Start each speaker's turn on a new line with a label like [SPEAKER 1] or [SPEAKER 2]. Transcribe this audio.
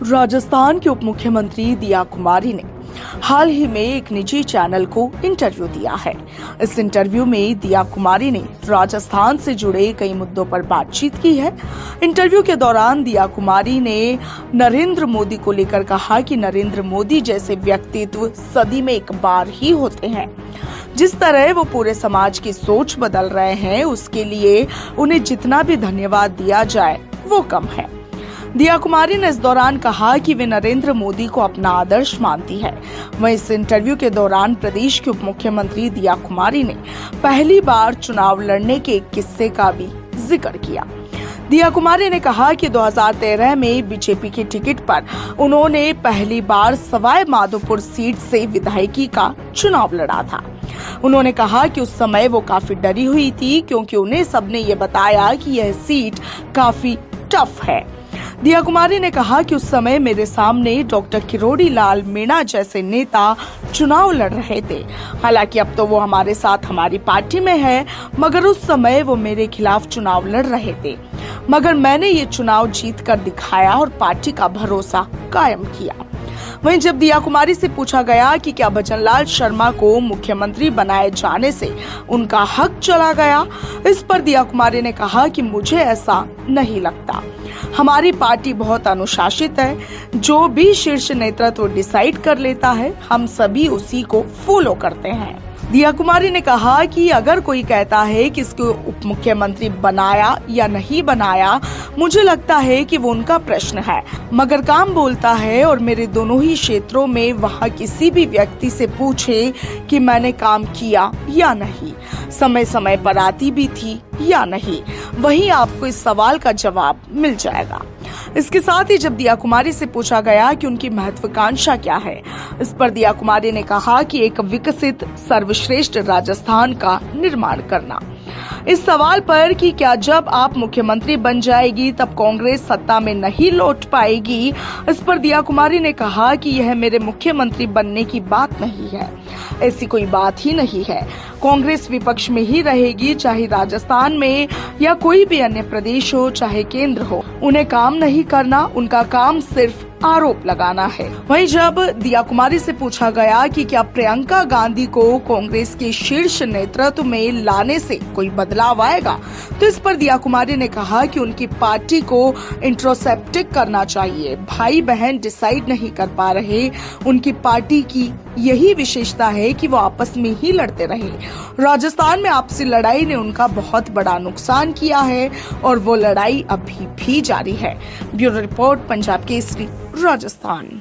[SPEAKER 1] राजस्थान के उप मुख्यमंत्री दिया कुमारी ने हाल ही में एक निजी चैनल को इंटरव्यू दिया है। इस इंटरव्यू में दिया कुमारी ने राजस्थान से जुड़े कई मुद्दों पर बातचीत की है। इंटरव्यू के दौरान दिया कुमारी ने नरेंद्र मोदी को लेकर कहा कि नरेंद्र मोदी जैसे व्यक्तित्व सदी में एक बार ही होते हैं। जिस तरह वो पूरे समाज की सोच बदल रहे हैं, उसके लिए उन्हें जितना भी धन्यवाद दिया जाए वो कम है। दिया कुमारी ने इस दौरान कहा कि वे नरेंद्र मोदी को अपना आदर्श मानती है। वहीं इस इंटरव्यू के दौरान प्रदेश के उप मुख्यमंत्री दिया कुमारी ने पहली बार चुनाव लड़ने के एक किस्से का भी जिक्र किया। दिया कुमारी ने कहा कि 2013 में बीजेपी की टिकट पर उन्होंने पहली बार सवाई माधोपुर सीट से विधायकी का चुनाव लड़ा था। उन्होंने कहा कि उस समय वो काफी डरी हुई थी, क्योंकि उन्हें सबने ये बताया कि यह सीट काफी टफ है। दिया कुमारी ने कहा कि उस समय मेरे सामने डॉक्टर किरोड़ी लाल मीणा जैसे नेता चुनाव लड़ रहे थे। हालांकि अब तो वो हमारे साथ हमारी पार्टी में है, मगर उस समय वो मेरे खिलाफ चुनाव लड़ रहे थे। मगर मैंने ये चुनाव जीत कर दिखाया और पार्टी का भरोसा कायम किया। वहीं जब दिया कुमारी से पूछा गया कि क्या भजनलाल शर्मा को मुख्यमंत्री बनाए जाने से उनका हक चला गया, इस पर दिया कुमारी ने कहा कि मुझे ऐसा नहीं लगता। हमारी पार्टी बहुत अनुशासित है। जो भी शीर्ष नेतृत्व डिसाइड कर लेता है, हम सभी उसी को फॉलो करते हैं। दिया कुमारी ने कहा कि अगर कोई कहता है कि इसको उप मुख्यमंत्री बनाया या नहीं बनाया, मुझे लगता है कि वो उनका प्रश्न है, मगर काम बोलता है। और मेरे दोनों ही क्षेत्रों में वहाँ किसी भी व्यक्ति से पूछे कि मैंने काम किया या नहीं, समय समय पर आती भी थी या नहीं, वहीं आपको इस सवाल का जवाब मिल जाएगा। इसके साथ ही जब दिया कुमारी से पूछा गया कि उनकी महत्वाकांक्षा क्या है, इस पर दिया कुमारी ने कहा कि एक विकसित सर्वश्रेष्ठ राजस्थान का निर्माण करना। इस सवाल पर कि क्या जब आप मुख्यमंत्री बन जाएगी तब कांग्रेस सत्ता में नहीं लौट पाएगी, इस पर दिया कुमारी ने कहा कि यह मेरे मुख्यमंत्री बनने की बात नहीं है, ऐसी कोई बात ही नहीं है। कांग्रेस विपक्ष में ही रहेगी, चाहे राजस्थान में या कोई भी अन्य प्रदेश हो, चाहे केंद्र हो। उन्हें काम नहीं करना, उनका काम सिर्फ आरोप लगाना है। वहीं जब दिया कुमारी से पूछा गया कि क्या प्रियंका गांधी को कांग्रेस के शीर्ष नेतृत्व में लाने से कोई बदलाव आएगा, तो इस पर दिया कुमारी ने कहा कि उनकी पार्टी को इंट्रोसेप्टिक करना चाहिए। भाई बहन डिसाइड नहीं कर पा रहे, उनकी पार्टी की यही विशेषता है कि वो आपस में ही लड़ते रहे। राजस्थान में आपसी लड़ाई ने उनका बहुत बड़ा नुकसान किया है और वो लड़ाई अभी भी जारी है। Bureau report, Punjab Kesari, Rajasthan.